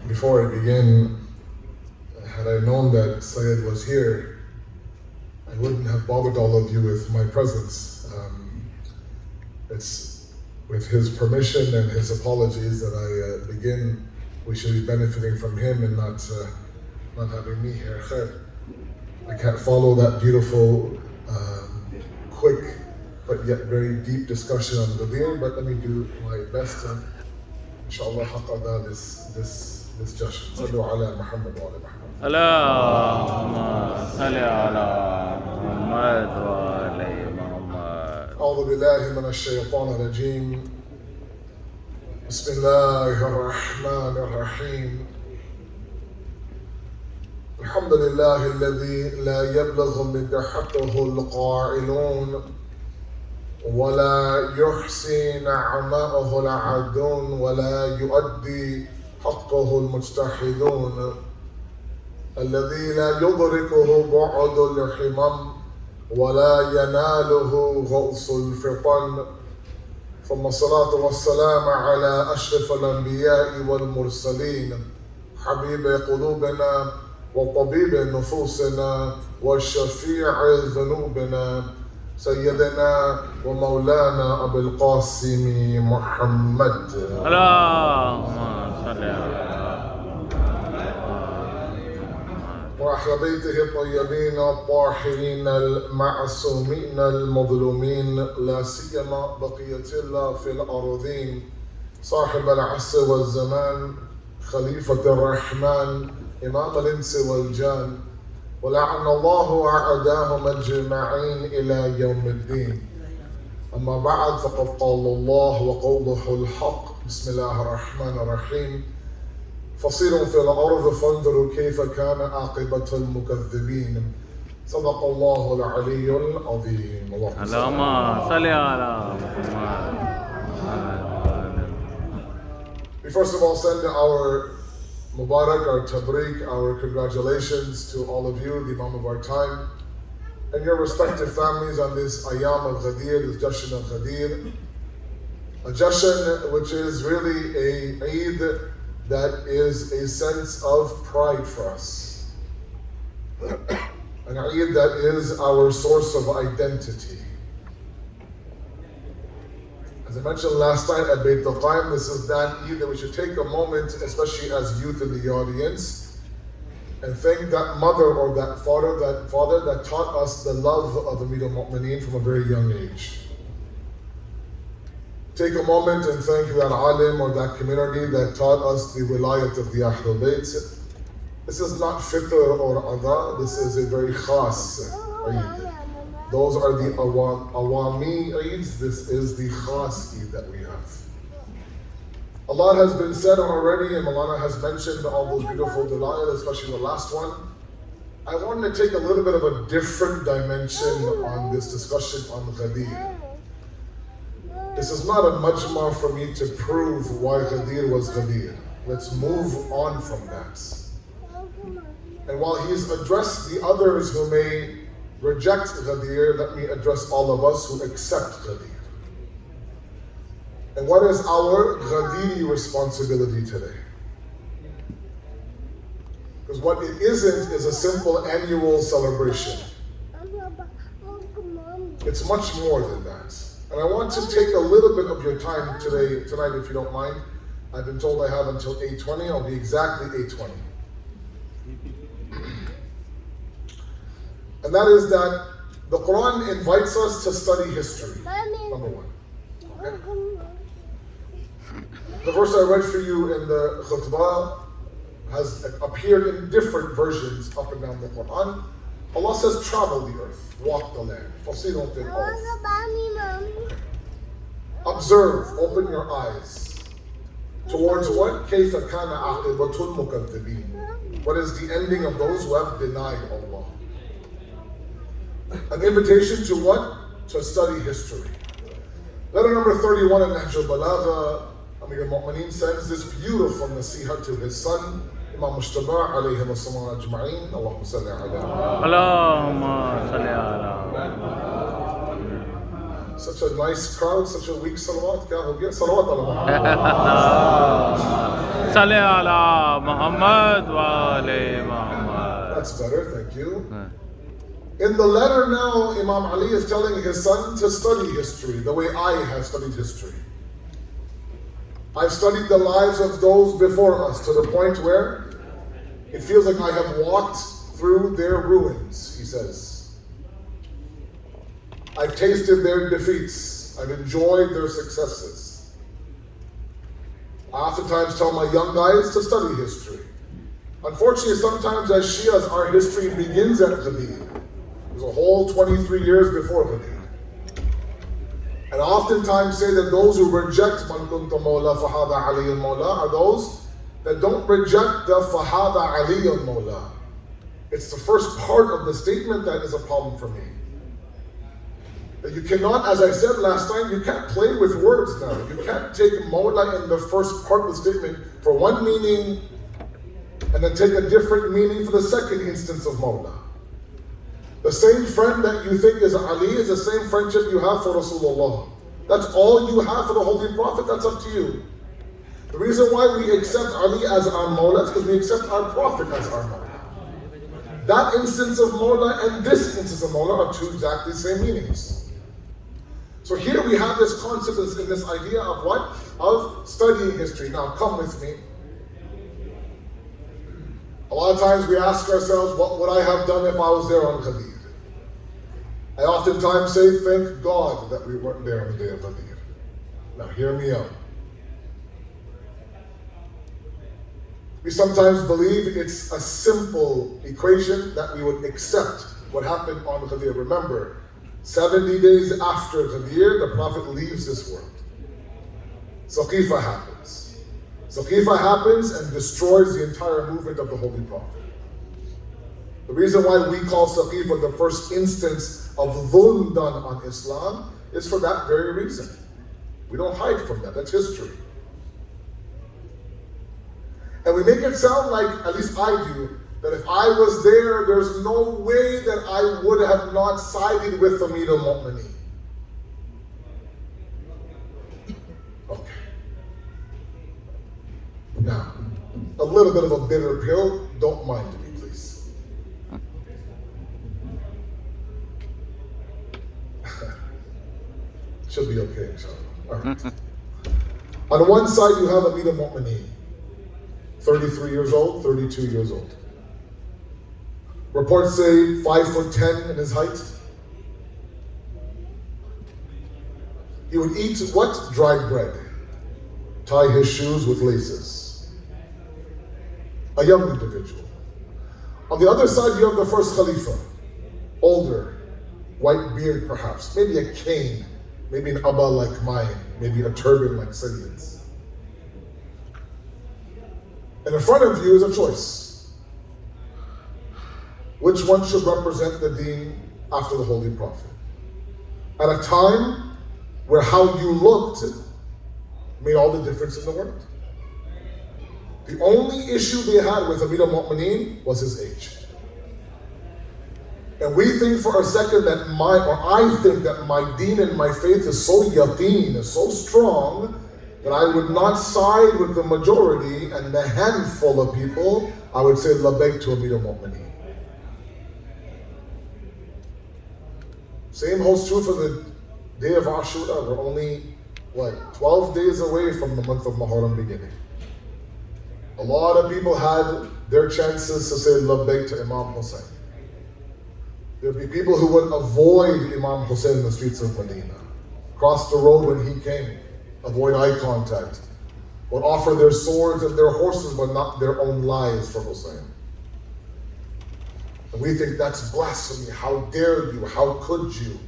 Before I begin, had I known that Syed was here, I wouldn't have bothered all of you with my presence. It's with his permission and his apologies that I begin. We should be benefiting from him and not having me here. Khair. I can't follow that beautiful, quick, but yet very deep discussion on Gadeer, but let me do my best to, inshallah, haqada this discussion. Sallu ala Muhammad wa ala Muhammad. اللهم صل على محمد وآل محمد. أعوذ بالله من الشيطان الرجيم. بسم الله الرحمن الرحيم. الحمد لله الذي لا يبلغ مدحته القائلون ولا يحصي نعماءه العادون ولا يؤدي حقه المجتهدون الذي لا يدركه بعد الحمم ولا يناله غوص الفطن ثم الصلاة والسلام على أشرف الأنبياء والمرسلين حبيب قلوبنا وطبيب نفوسنا وشفيع ذنوبنا سيدنا ومولانا أبي القاسم محمد. اللهم صل على وأهل بيته الطيبين الطاهرين المعصومين المظلومين لا سيما بقية الله في الأرضين صاحب العصر والزمان خليفة الرحمن إمام الإنس والجان ولعن الله أعداهم أجمعين إلى يوم الدين. أما بعد فقد قال الله وقوله الحق. بسم الله الرحمن الرحيم. فصيروا في الأرض فانظروا كيف كان عاقبة المكذبين. صدق الله العلي العظيم. اللهم صل على محمد. We first of all send our Mubarak, our Tabrik, our congratulations to all of you, the Imam of our time, and your respective families on this Ayam of Gadeer, this Jashan of Gadeer. A Jashan which is really a Eid that is a sense of pride for us. An Eid that is our source of identity. As I mentioned last night at Beit al-Qaim, this is that Eid that we should take a moment, especially as youth in the audience, and thank that mother or that father that taught us the love of Amir al-Mu'mineen from a very young age. Take a moment and thank that alim or that community that taught us the wilayat of the Ahl-e-Bait. This is not fitr or adha, this is a very khas Eid. Those are the awami Eids, this is the khas Eid that we have. A lot has been said already and Molana has mentioned all those beautiful dalail, especially the last one. I wanted to take a little bit of a different dimension on this discussion on Gadeer. This is not a majma for me to prove why Gadeer was Gadeer. Let's move on from that. And while he's addressed the others who may reject Gadeer, let me address all of us who accept Gadeer. And what is our Gadeeri responsibility today? Because what it isn't is a simple annual celebration. It's much more than that. And I want to take a little bit of your time tonight, if you don't mind. I've been told I have until 8:20. I'll be exactly 8:20. And that is that the Quran invites us to study history, number one. Okay? The verse I read for you in the khutbah has appeared in different versions up and down the Quran. Allah says, travel the earth, walk the land. Fasilu fil ard. Observe, open your eyes. Towards what? كَيْفَ كَانَ عَاقِبَةُ الْمُكَذِّبِينَ. What is the ending of those who have denied Allah? An invitation to what? To study history. Letter number 31 in Nahj al-Balagha, Amir al-Mu'mineen sends this beautiful nasiha to his son, Imam Mujtaba alayhim as-salam ajma'een. Allahumma salli ala. Allahumma salli ala. Such a nice crowd, such a weak salawat. Kya ho gaya? Salawat ala Muhammad. صل على محمد وآل محمد. That's better, thank you. In the letter now, Imam Ali is telling his son to study history the way I have studied history. I've studied the lives of those before us to the point where it feels like I have walked through their ruins, he says. I've tasted their defeats. I've enjoyed their successes. I oftentimes tell my young guys to study history. Unfortunately, sometimes as Shias, our history begins at Gadeer. There's a whole 23 years before Gadeer. And I oftentimes say that those who reject Man Kunta Mawla Fahada Ali al-Mawla are those that don't reject the Fahada Ali al-Mawla. It's the first part of the statement that is a problem for me. That you cannot, as I said last time, you can't play with words now. You can't take Mawla in the first part of the statement for one meaning and then take a different meaning for the second instance of Mawla. The same friend that you think is Ali is the same friendship you have for Rasulullah. That's all you have for the Holy Prophet, that's up to you. The reason why we accept Ali as our Mawla is because we accept our Prophet as our Mawla. That instance of Mawla and this instance of Mawla are two exactly the same meanings. So here we have this concept in this idea of what? Of studying history. Now come with me. A lot of times we ask ourselves, what would I have done if I was there on Gadeer? I oftentimes say, thank God that we weren't there on the day of Gadeer. Now hear me out. We sometimes believe it's a simple equation that we would accept what happened on Gadeer. Remember, 70 days after Gadeer, the Prophet leaves this world. Saqifa happens. Saqifa happens and destroys the entire movement of the Holy Prophet. The reason why we call Saqifa the first instance of dhulm done on Islam is for that very reason. We don't hide from that, that's history. And we make it sound like, at least I do, that if I was there, there's no way that I would have not sided with Amir al-Mu'mineen. Okay. Now, a little bit of a bitter pill, don't mind me, please. Should be okay, inshallah. All right. On one side, you have Amir al-Mu'mineen, 33 years old, 32 years old. Reports say 5'10" in his height. He would eat what? Dried bread. Tie his shoes with laces. A young individual. On the other side, you have the first Khalifa. Older, white beard perhaps, maybe a cane, maybe an abba like mine, maybe a turban like Sayyid's. And in front of you is a choice. Which one should represent the deen after the Holy Prophet? At a time where how you looked made all the difference in the world. The only issue they had with Amir al-Mu'mineen was his age. And we think for a second that I think that my deen and my faith is so yaqeen, is so strong, that I would not side with the majority and the handful of people, I would say labbaik to Amir al-Mu'mineen. Same holds true for the day of Ashura. We're only, 12 days away from the month of Muharram beginning. A lot of people had their chances to say labbaik to Imam Hussein. There'd be people who would avoid Imam Hussein in the streets of Medina, cross the road when he came, avoid eye contact, would offer their swords and their horses but not their own lives for Hussein. And we think that's blasphemy. How dare you? How could you?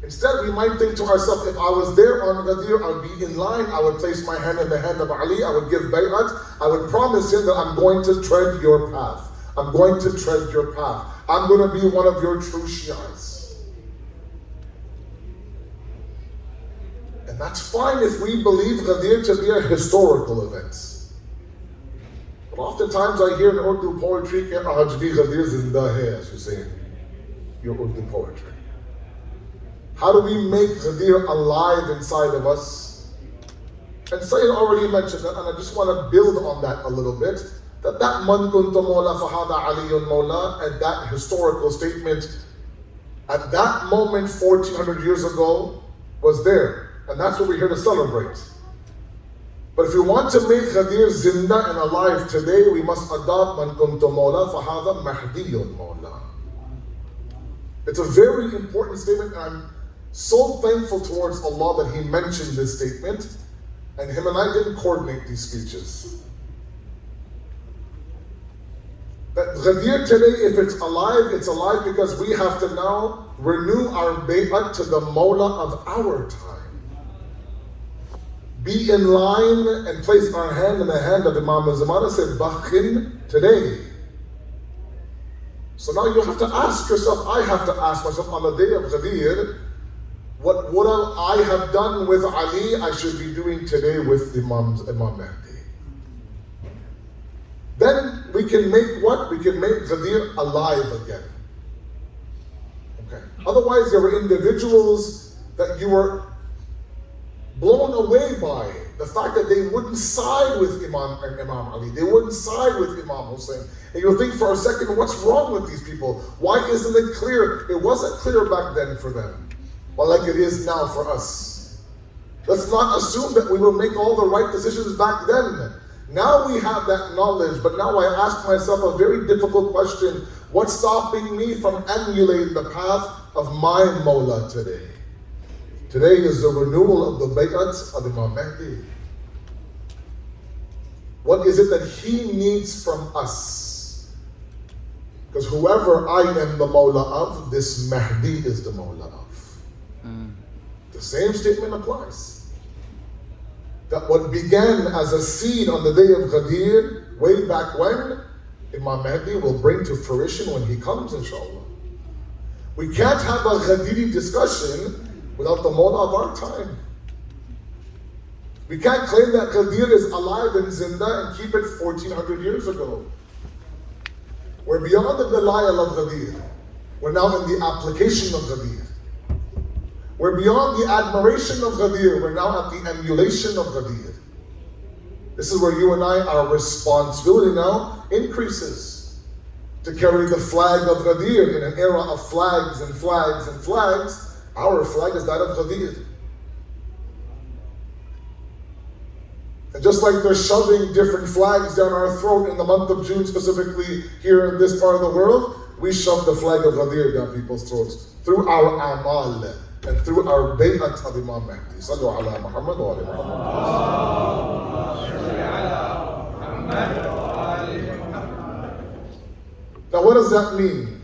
Instead, we might think to ourselves, if I was there on Gadeer, I'd be in line, I would place my hand in the hand of Ali, I would give bay'at, I would promise him that I'm going to tread your path. I'm going to tread your path. I'm going to be one of your true Shias. And that's fine if we believe Gadeer to be a historical event. But oftentimes I hear in Urdu poetry, Aaj bhi Gadeer zinda hai, as you say in your Urdu poetry. How do we make Gadeer alive inside of us? And Sayyid already mentioned that, and I just want to build on that a little bit, that man kuntu mawla fahada aliyun mawla, and that historical statement at that moment 1400 years ago was there. And that's what we're here to celebrate. But if we want to make Gadeer zinda and alive today, we must adopt man kuntu mawla fahada mahdiyun mawla. It's a very important statement, and I'm so thankful towards Allah that He mentioned this statement, and him and I didn't coordinate these speeches. That Gadeer today, if it's alive because we have to now renew our bay'at to the Mawla of our time. Be in line and place our hand in the hand of Imam Zamana said, Bakhin today. So now you have to ask yourself, I have to ask myself on the day of Gadeer, what would I have done with Ali, I should be doing today with Imam Mahdi. Then we can make what? We can make Gadeer alive again. Okay. Otherwise, there were individuals that you were blown away by the fact that they wouldn't side with Imam Ali. They wouldn't side with Imam Hussein. And you'll think for a second, what's wrong with these people? Why isn't it clear? It wasn't clear back then for them. Well, like it is now for us. Let's not assume that we will make all the right decisions back then. Now we have that knowledge, but now I ask myself a very difficult question. What's stopping me from emulating the path of my Mawla today? Today is the renewal of the bay'at of Imam Mahdi. What is it that he needs from us? Because whoever I am the Mawla of, this Mahdi is the Mawla of. The same statement applies. That what began as a seed on the day of Gadeer, way back when, Imam Mahdi will bring to fruition when he comes, inshallah. We can't have a Gadeeri discussion without the Mawla of our time. We can't claim that Gadeer is alive and zinda and keep it 1400 years ago. We're beyond the denial of Gadeer. We're now in the application of Gadeer. We're beyond the admiration of Gadeer. We're now at the emulation of Gadeer. This is where you and I, our responsibility now increases to carry the flag of Gadeer in an era of flags and flags and flags. Our flag is that of Gadeer. And just like they're shoving different flags down our throat in the month of June, specifically here in this part of the world, we shove the flag of Gadeer down people's throats through our amal and through our bay'at of Imam Mahdi. Sallu ala Muhammad wa ala Muhammad. Now what does that mean?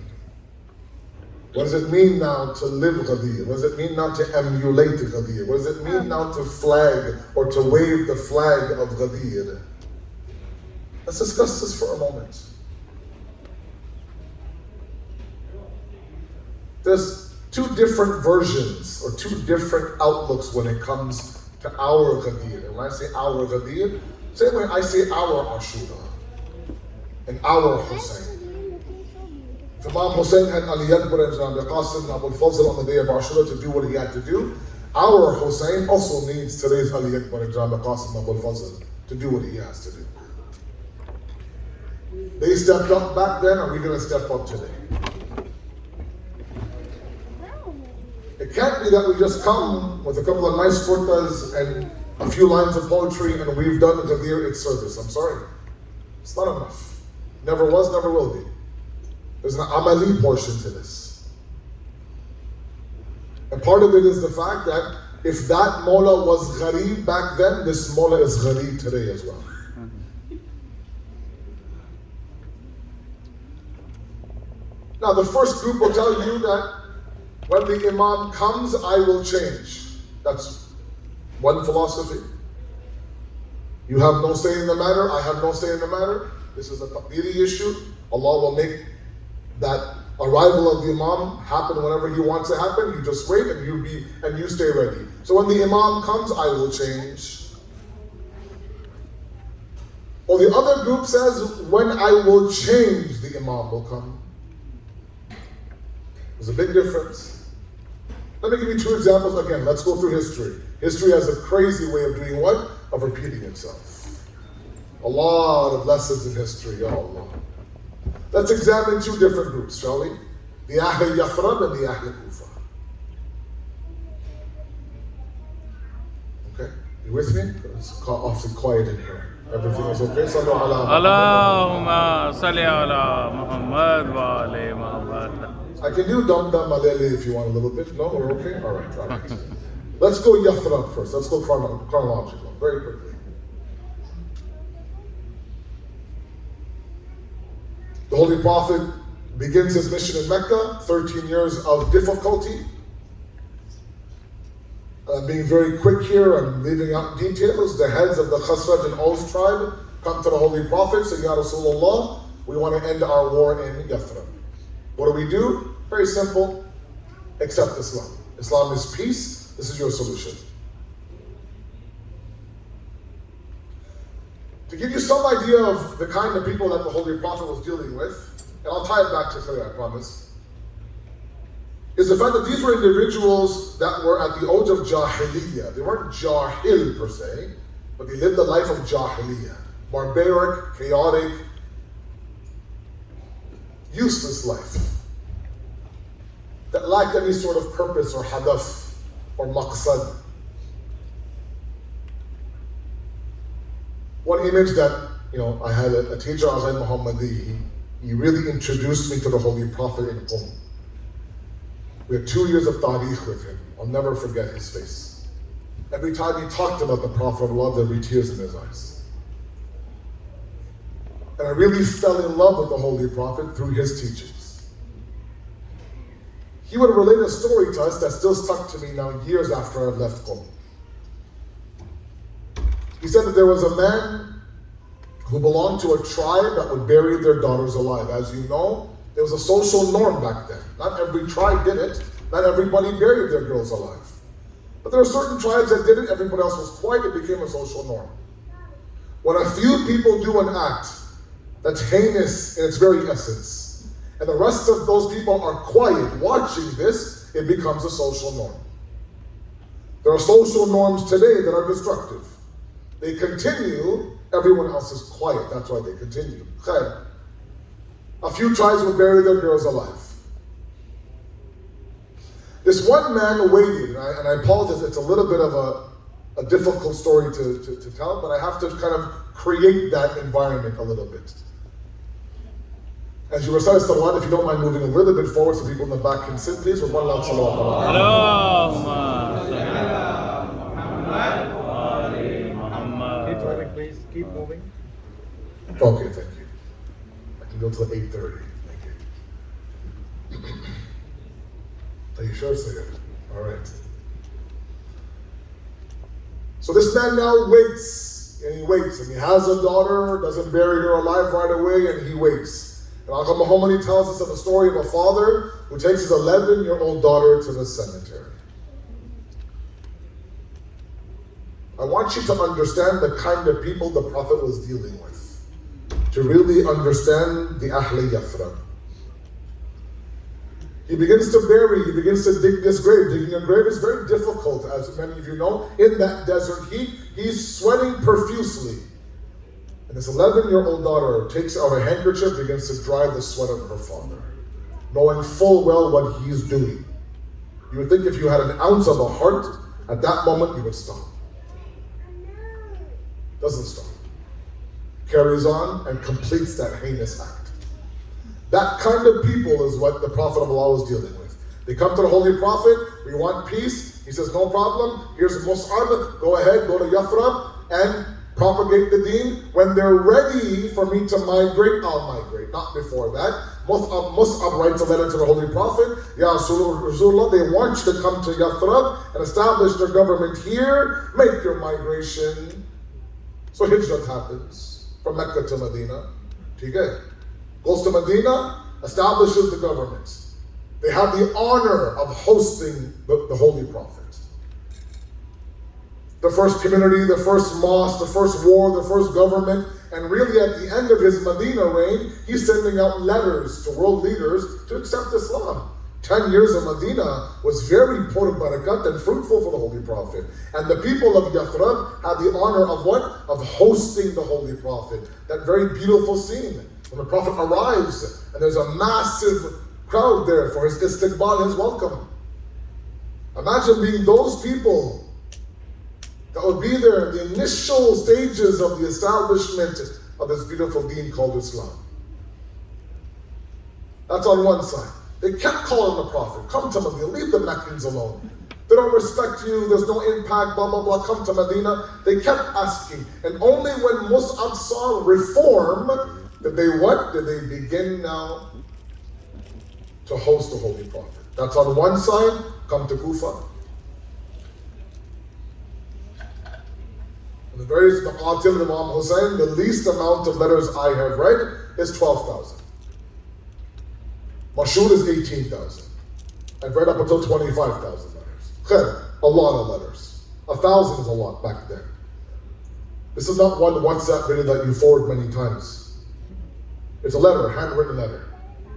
What does it mean now to live Gadeer? What does it mean now to emulate Gadeer? What does it mean now to flag or to wave the flag of Gadeer? Let's discuss this for a moment. There's two different versions or two different outlooks when it comes to our Gadeer. And when I say our Gadeer, same way I say our Ashura and our Hussein. If Imam Hussein had Ahl-e-Bait and Qasim and Ahl-e-Fazl on the day of Ashura to do what he had to do, our Hussein also needs today's Ahl-e-Bait and Qasim and Ahl-e-Fazl to do what he has to do. They stepped up back then, are we going to step up today? It can't be that we just come with a couple of nice furtas and a few lines of poetry and we've done Gadeer its service. I'm sorry. It's not enough. Never was, never will be. There's an amali portion to this. And part of it is the fact that if that Mawla was ghareeb back then, this Mawla is ghareeb today as well. Now the first group will tell you that when the Imam comes, I will change. That's one philosophy. You have no say in the matter, I have no say in the matter. This is a taqdiri issue. Allah will make that arrival of the Imam happen whenever He wants it to happen. You just wait and you stay ready. So when the Imam comes, I will change. Or the other group says, when I will change, the Imam will come. There's a big difference. Let me give you two examples again. Let's go through history. History has a crazy way of doing what? of repeating itself. A lot of lessons in history, ya Allah. Let's examine two different groups, shall we? The Ahl-e-Yathrib and the Ahl-e-Kufa. Okay, you with me? It's awfully quiet in here. Everything is okay? Sallu ala Allahumma salli ala Muhammad wa alayhi Muhammad. I can do Dam Dam Malele if you want a little bit. No, we're okay? All right. Let's go Yathrib first. Let's go chronological, very quickly. The Holy Prophet begins his mission in Mecca, 13 years of difficulty. I'm being very quick here, I'm leaving out details. The heads of the Khazraj and Aus tribe come to the Holy Prophet, say, Ya Rasulullah, we want to end our war in Yathrib. What do? Very simple, accept Islam. Islam is peace, this is your solution. To give you some idea of the kind of people that the Holy Prophet was dealing with, and I'll tie it back to today, I promise, is the fact that these were individuals that were at the age of Jahiliyyah. They weren't Jahil per se, but they lived the life of Jahiliyyah. Barbaric, chaotic, useless life. That lacked any sort of purpose or hadaf or maqsad. One image that, I had a teacher, Asad Muhammadi, he really introduced me to the Holy Prophet in Qum. We had 2 years of tariq with him. I'll never forget his face. Every time he talked about the Prophet of Allah, there'd be tears in his eyes. And I really fell in love with the Holy Prophet through his teachings. He would relate a story to us that still stuck to me now years after I've left Qum. He said that there was a man who belonged to a tribe that would bury their daughters alive. As you know, there was a social norm back then. Not every tribe did it. Not everybody buried their girls alive. But there are certain tribes that did it. Everybody else was quiet. It became a social norm. When a few people do an act that's heinous in its very essence, and the rest of those people are quiet watching this, it becomes a social norm. There are social norms today that are destructive. They continue, everyone else is quiet. That's why they continue. A few tribes would bury their girls alive. This one man waited, and I apologize, it's a little bit of a difficult story to tell, but I have to kind of create that environment a little bit. As you recite salawat, if you don't mind moving a little bit forward so people in the back can sit, please, with one loud salawat. Please keep moving. Okay, thank you. I can go till 8:30. Thank you. Are you sure, Sayyid? All right. So this man now waits, and he has a daughter, doesn't bury her alive right away, and he waits. And Al Muhammad tells us of a story of a father who takes his 11-year-old daughter to the cemetery. I want you to understand the kind of people the Prophet was dealing with, to really understand the Ahl-e-Yathrib. He begins to dig this grave. Digging a grave is very difficult, as many of you know. In that desert heat, he's sweating profusely. And his 11-year-old daughter takes out a handkerchief, begins to dry the sweat of her father, knowing full well what he's doing. You would think if you had an ounce of a heart, at that moment you would stop. Doesn't stop. Carries on and completes that heinous act. That kind of people is what the Prophet of Allah was dealing with. They come to the Holy Prophet, we want peace. He says, no problem. Here's Mus'ab. Go ahead, go to Yathrib and propagate the deen. When they're ready for me to migrate, I'll migrate. Not before that. Mus'ab writes a letter to the Holy Prophet. Ya Rasulullah, they want you to come to Yathrib and establish their government here. Make your migration. So Hijrat happens from Mecca to Medina. Goes to Medina, establishes the government. They have the honor of hosting the Holy Prophet. The first community, the first mosque, the first war, the first government, and really at the end of his Medina reign, he's sending out letters to world leaders to accept Islam, 10 years of Medina was very important barakat and fruitful for the Holy Prophet. And the people of Yathrib had the honor of what? Of hosting the Holy Prophet. That very beautiful scene. When the Prophet arrives and there's a massive crowd there for his istiqbal, his welcome. Imagine being those people that would be there in the initial stages of the establishment of this beautiful deen called Islam. That's on one side. They kept calling the Prophet, come to Medina, leave the Meccans alone. They don't respect you, there's no impact, blah, blah, blah, come to Medina. They kept asking. And only when Mus'ab saw reform, did they what? Did they begin now to host the Holy Prophet. That's on one side, come to Kufa. In the various Maqatil of Imam Hussein, the least amount of letters I have read is 12,000. Mashur is 18,000. I've read up until 25,000 letters. Khair, a lot of letters. 1,000 is a lot back then. This is not one WhatsApp video that you forward many times. It's a letter, a handwritten letter.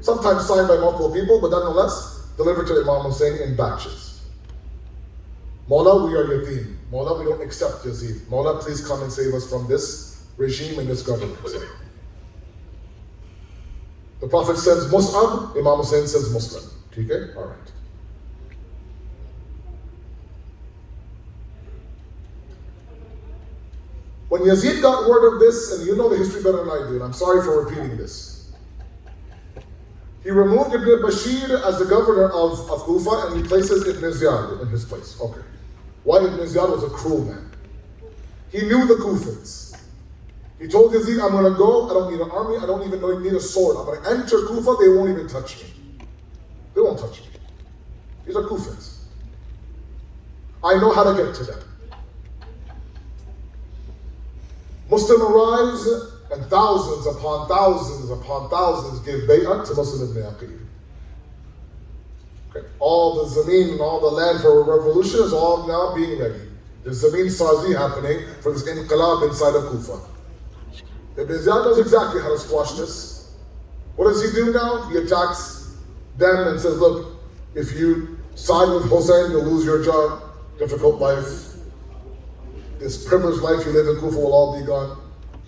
Sometimes signed by multiple people, but nonetheless, delivered to Imam Hussein in batches. Mawla, we are yateen. Mawla, we don't accept Yazid. Mawla, please come and save us from this regime and this government. The Prophet says Mus'ab, Imam Hussein says Muslim. Okay? All right. When Yazid got word of this, and you know the history better than I do, and I'm sorry for repeating this, he removed Ibn Bashir as the governor of Kufa and he places Ibn Ziyad in his place. Okay. Why? Ibn Ziyad was a cruel man. He knew the Kufans. He told Yazid, I'm going to go, I don't need an army, I don't even need a sword. I'm going to enter Kufa, they won't even touch me. They won't touch me. These are Kufans. I know how to get to them. Muslim arrives, and thousands upon thousands upon thousands give bay'at to Muslim ibn Aqil. Okay. All the zameen and all the land for a revolution is all now being ready. There's zameen sazi happening for this inqilab inside of Kufa. Ibn Ziyad knows exactly how to squash this. What does he do now? He attacks them and says, look, if you side with Hussein, you'll lose your job, difficult life. This privileged life you live in Kufa will all be gone.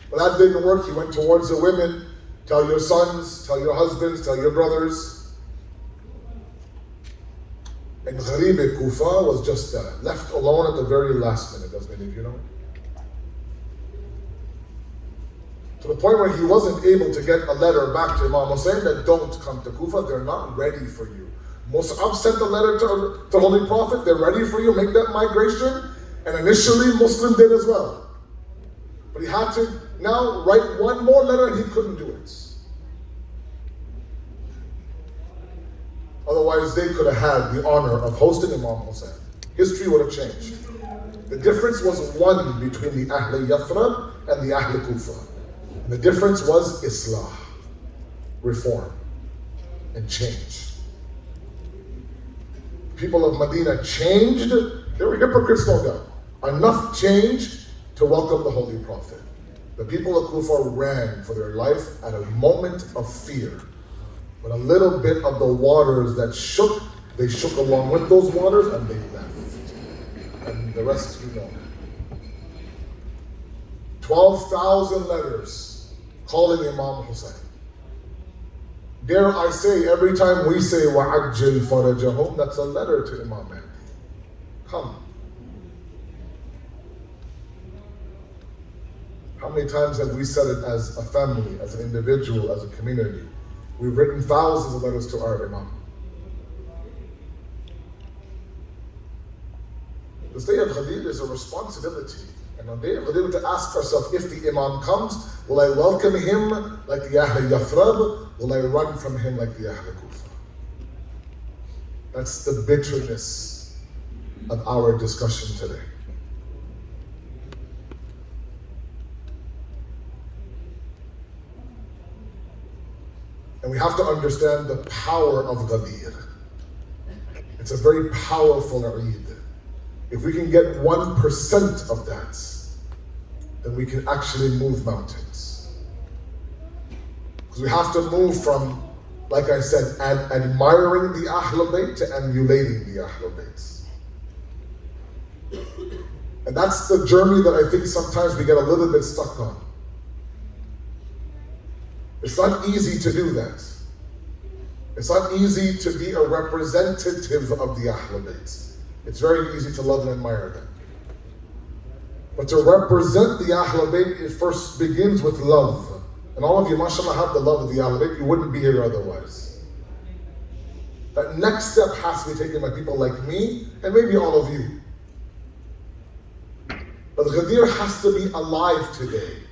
But that didn't work. He went towards the women. Tell your sons, tell your husbands, tell your brothers. And Gharib Kufa was just left alone at the very last minute, does many of you know? To the point where he wasn't able to get a letter back to Imam Hussein that don't come to Kufa, they're not ready for you. Mus'ab sent a letter to the Holy Prophet, they're ready for you, make that migration. And initially Muslim did as well. But he had to now write one more letter and he couldn't do it. Otherwise they could have had the honor of hosting Imam Hussein. History would have changed. The difference was one between the Ahl-e-Yathrib and the Ahl-e-Kufa. And the difference was Islah, reform, and change. People of Medina changed. They were hypocrites, no doubt. Enough change to welcome the Holy Prophet. The people of Kufa ran for their life at a moment of fear. But a little bit of the waters that shook, they shook along with those waters and they left. And the rest you know. 12,000 letters calling Imam Hussein. Dare I say, every time we say وَعَجِّلْ فَرَجَهُمْ, that's a letter to Imam Mahdi. Come. How many times have we said it as a family, as an individual, as a community? We've written thousands of letters to our Imam. This day of Gadeer is a responsibility. And on the day of Gadeer, to ask ourselves, if the Imam comes, will I welcome him like the Ahl-e-Yathrib? Will I run from him like the Ahl-e-Kufa? That's the bitterness of our discussion today. And we have to understand the power of Gadeer. It's a very powerful Eid. If we can get 1% of that, then we can actually move mountains. Because we have to move from like I said, admiring the Ahl-e-Bait to emulating the Ahl-e-Bait. And that's the journey that I think sometimes we get a little bit stuck on. It's not easy to do that. It's not easy to be a representative of the Ahl-e-Bait. It's very easy to love and admire them. But to represent the Ahl-e-Bait, it first begins with love. And all of you, mashallah, have the love of the Ahl-e-Bait. You wouldn't be here otherwise. That next step has to be taken by people like me, and maybe all of you. But Gadeer has to be alive today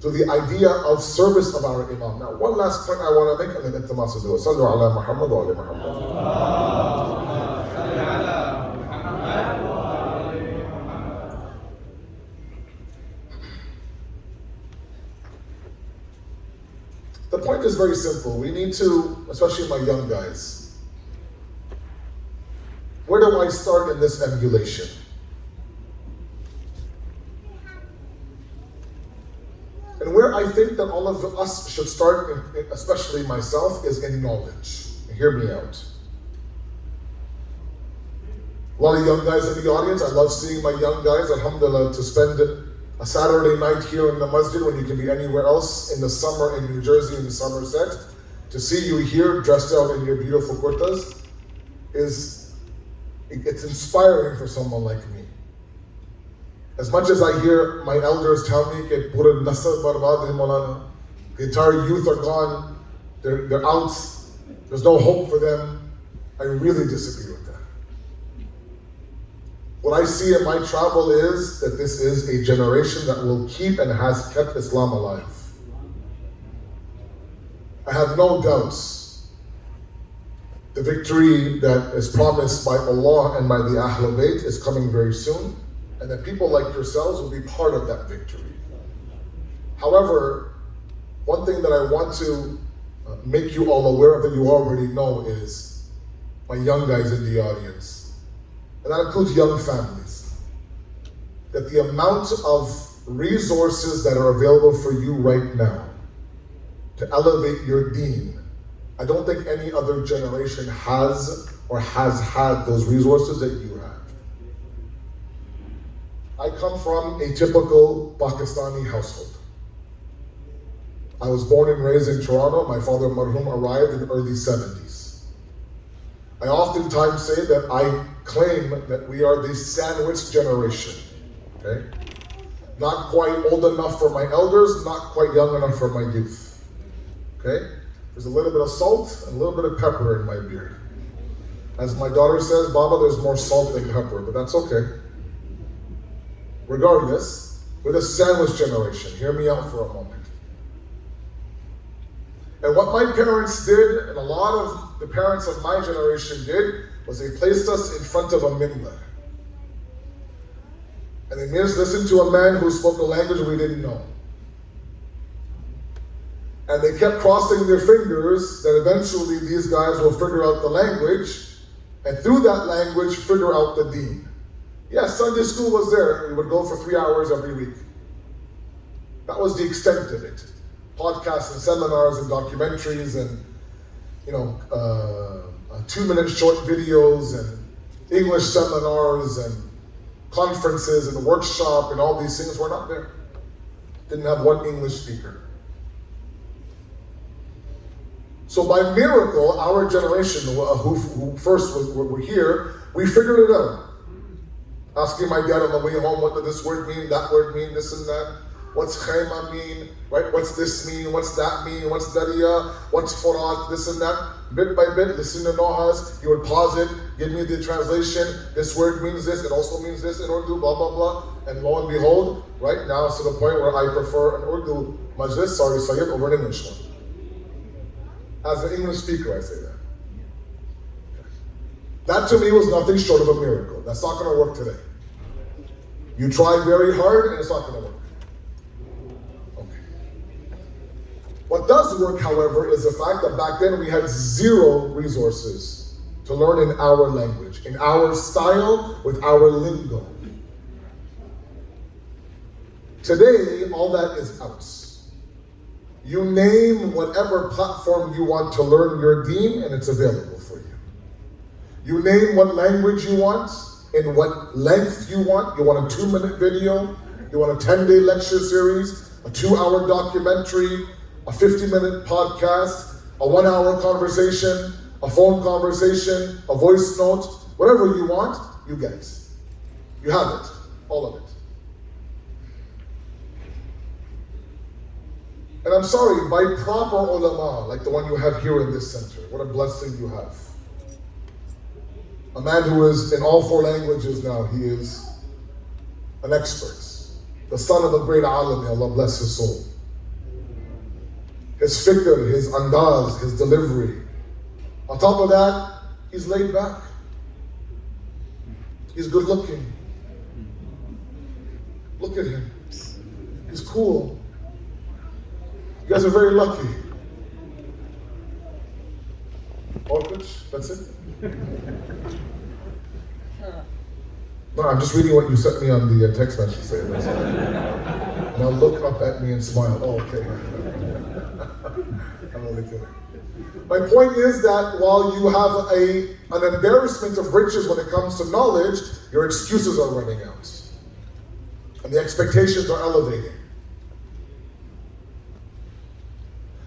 to the idea of service of our Imam. Now, one last point I want to make, and then Intimas will do it. Sallu ala Muhammad wa ala Muhammad. The point is very simple. We need to, especially my young guys, where do I start in this emulation? And where I think that all of us should start, especially myself, is in knowledge. Hear me out. A lot of young guys in the audience. I love seeing my young guys, alhamdulillah, to spend a Saturday night here in the Masjid when you can be anywhere else in the summer in New Jersey, in Somerset. To see you here dressed out in your beautiful kurtas it's inspiring for someone like me. As much as I hear my elders tell me that pura nasl barbad hai Molana, the entire youth are gone, they're out, there's no hope for them, I really disagree with that. What I see in my travel is that this is a generation that will keep and has kept Islam alive. I have no doubts the victory that is promised by Allah and by the Ahl-e-Bait is coming very soon, and that people like yourselves will be part of that victory. However, one thing that I want to make you all aware of that you already know is my young guys in the audience, and that includes young families, that the amount of resources that are available for you right now to elevate your deen, I don't think any other generation has or has had those resources that you have. I come from a typical Pakistani household. I was born and raised in Toronto. My father, marhum, arrived in the early 70s. I oftentimes say that I claim that we are the sandwich generation, okay? Not quite old enough for my elders, not quite young enough for my youth, okay? There's a little bit of salt and a little bit of pepper in my beard. As my daughter says, Baba, there's more salt than pepper, but that's okay. Regardless, we're the sandwich generation. Hear me out for a moment. And what my parents did, and a lot of the parents of my generation did, was they placed us in front of a minbar. And they made us listen to a man who spoke a language we didn't know. And they kept crossing their fingers that eventually these guys will figure out the language, and through that language, figure out the deen. Yes, Sunday school was there. We would go for 3 hours every week. That was the extent of it. Podcasts and seminars and documentaries and, 2-minute short videos and English seminars and conferences and workshop and all these things were not there. Didn't have one English speaker. So by miracle, our generation, who first were here, we figured it out. Asking my dad on the way home, what did this word mean, that word mean, this and that? What's khayma mean, right? What's this mean, what's that mean, what's dariya, what's furat, this and that? Bit by bit, listen to Nohas, he would pause it, give me the translation, this word means this, it also means this in Urdu, blah, blah, blah. And lo and behold, right now it's to the point where I prefer an Urdu majlis, Sayyid, over an English one. As an English speaker, I say that. That to me was nothing short of a miracle. That's not going to work today. You try very hard and it's not going to work. Okay. What does work, however, is the fact that back then we had zero resources to learn in our language, in our style, with our lingo. Today, all that is out. You name whatever platform you want to learn your deen and it's available for you. You name what language you want, in what length you want. You want a 2-minute video, you want a 10-day lecture series, a 2-hour documentary, a 50-minute podcast, a 1-hour conversation, a phone conversation, a voice note, whatever you want, you get it. You have it, all of it. And I'm sorry, by proper ulama, like the one you have here in this center, what a blessing you have. A man who is in all 4 languages now, he is an expert. The son of a great alim, may Allah bless his soul. His fikr, his andaz, his delivery. On top of that, he's laid back. He's good looking. Look at him. He's cool. You guys are very lucky. Orkut, that's it? No, I'm just reading what you sent me on the text message saying. Now look up at me and smile. Oh, okay. I'm only kidding. My point is that while you have an embarrassment of riches when it comes to knowledge, your excuses are running out. And the expectations are elevating.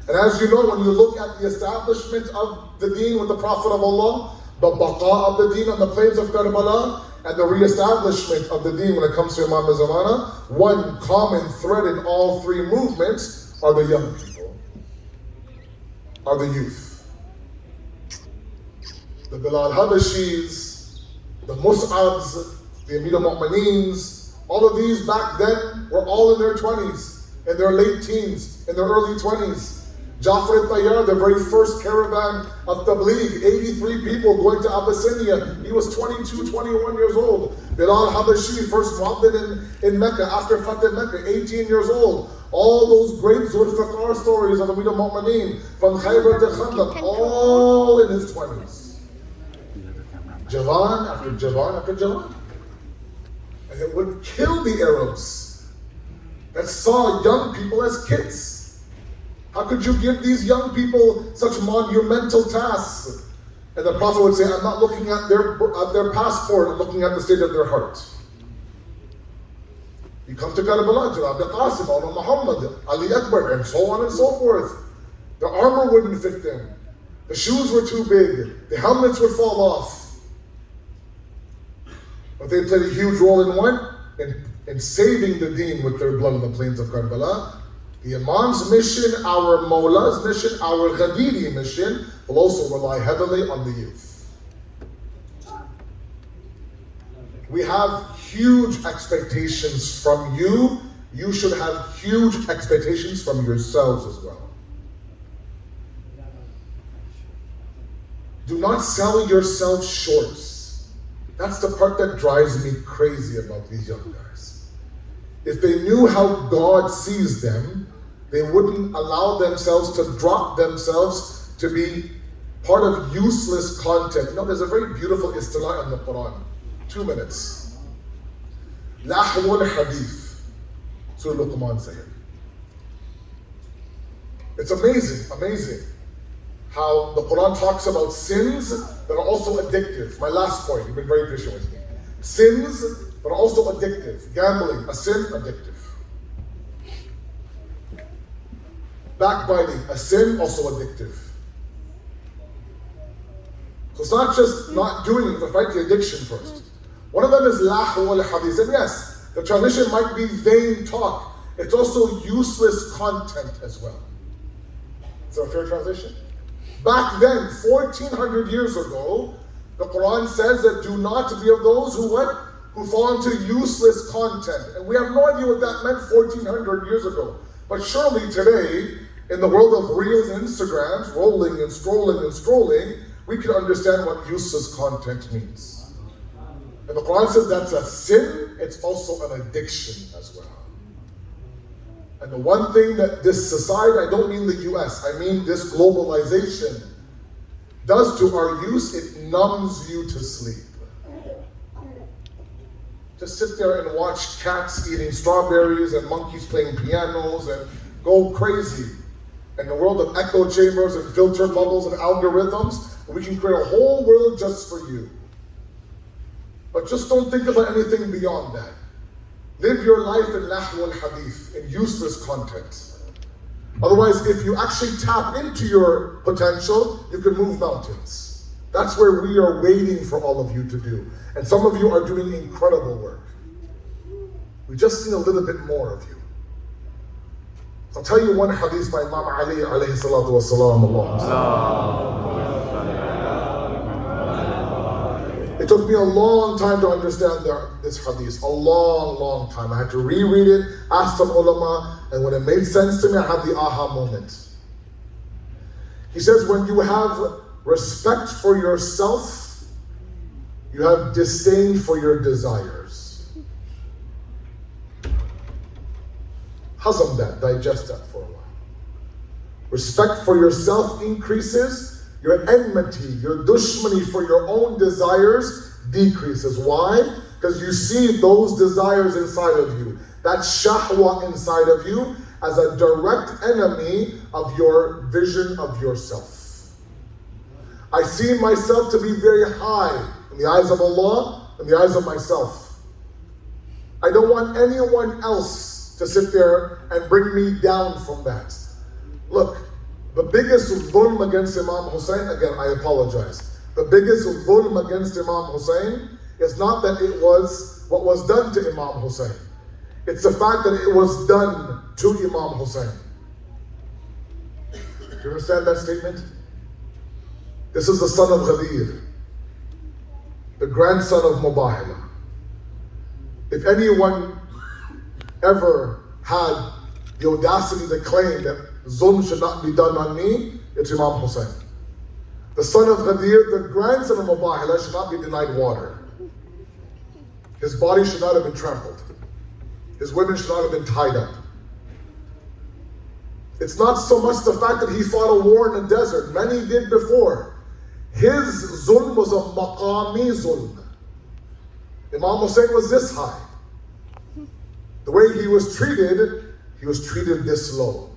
And as you know, when you look at the establishment of the deen with the Prophet of Allah, the baqa of the deen on the plains of Karbala, and the re-establishment of the deen when it comes to Imam Zamana, one common thread in all 3 movements are the young people, are the youth. The Bilal Habashis, the Mus'abs, the Amir al-Mu'minins, all of these back then were all in their 20s, in their late teens, in their early 20s. Jaffari Tayyar, the very first caravan of Tabligh, 83 people going to Abyssinia. He was 22, 21 years old. Bilal Habashi, first Mu'adhin in Mecca, after Fatih Mecca, 18 years old. All those great Zulfiqar stories of Amir al-Mu'mineen, from Khaybar to Khandaq, all in his 20s. Javan after Javan after Javan. And it would kill the Arabs that saw young people as kids. How could you give these young people such monumental tasks? And the Prophet would say, I'm not looking at their passport, I'm looking at the state of their heart. You come to Karbala, Jalab Qasim, Al Muhammad, Ali Akbar, and so on and so forth. The armor wouldn't fit them. The shoes were too big. The helmets would fall off. But they played a huge role in what? In saving the deen with their blood on the plains of Karbala. The Imam's mission, our Mawla's mission, our Gadeeri mission will also rely heavily on the youth. We have huge expectations from you. You should have huge expectations from yourselves as well. Do not sell yourself short. That's the part that drives me crazy about these young guys. If they knew how God sees them, they wouldn't allow themselves to drop themselves to be part of useless content. You know, there's a very beautiful istilah in the Quran. 2 minutes. Lahwul hadith. Surah Luqman said. It's amazing how the Quran talks about sins that are also addictive. My last point, you've been very patient with me. Sins that are also addictive. Gambling, a sin, addictive. Backbiting, a sin, also addictive. So it's not just not doing it, but fight the addiction first. One of them is lahw al-hadith. And yes, the translation might be vain talk. It's also useless content as well. Is that a fair translation? Back then, 1400 years ago, the Quran says that do not be of those who what? Who fall into useless content. And we have no idea what that meant 1400 years ago. But surely today, in the world of reels and Instagrams, rolling and scrolling, we can understand what useless content means. And the Quran says that's a sin, it's also an addiction as well. And the one thing that this society, I don't mean the US, I mean this globalization, does to our youth, it numbs you to sleep. Just sit there and watch cats eating strawberries and monkeys playing pianos and go crazy. in the world of echo chambers and filter bubbles and algorithms, we can create a whole world just for you. But just don't think about anything beyond that. Live your life in lahw al-hadith, in useless content. Otherwise, if you actually tap into your potential, you can move mountains. That's where we are waiting for all of you to do. And some of you are doing incredible work. We just need a little bit more of you. I'll tell you one hadith by Imam Ali alayhi salatu wa salam. It took me a long time to understand this hadith, a long time. I had to reread it, ask some ulama, and when it made sense to me, I had the aha moment. He says, when you have respect for yourself, you have disdain for your desires. Hazam that, digest that for a while. Respect for yourself increases, your enmity, your dushmani for your own desires decreases. Why? Because you see those desires inside of you, that shahwa inside of you, as a direct enemy of your vision of yourself. I see myself to be very high in the eyes of Allah, in the eyes of myself. I don't want anyone else to sit there and bring me down from that. Look, the biggest dhulm against Imam Hussein, again I apologize, the biggest dhulm against Imam Hussein is not that it was what was done to Imam Hussein. It's the fact that it was done to Imam Hussein. Do you understand that statement? This is the son of Gadeer, the grandson of Mubahila. If anyone ever had the audacity to claim that zulm should not be done on me, it's Imam Hussein. The son of Gadeer, the grandson of Mubahila, should not be denied water. His body should not have been trampled. His women should not have been tied up. It's not so much the fact that he fought a war in the desert. Many did before. His zulm was a maqami zulm. Imam Hussein was this high. The way he was treated this low.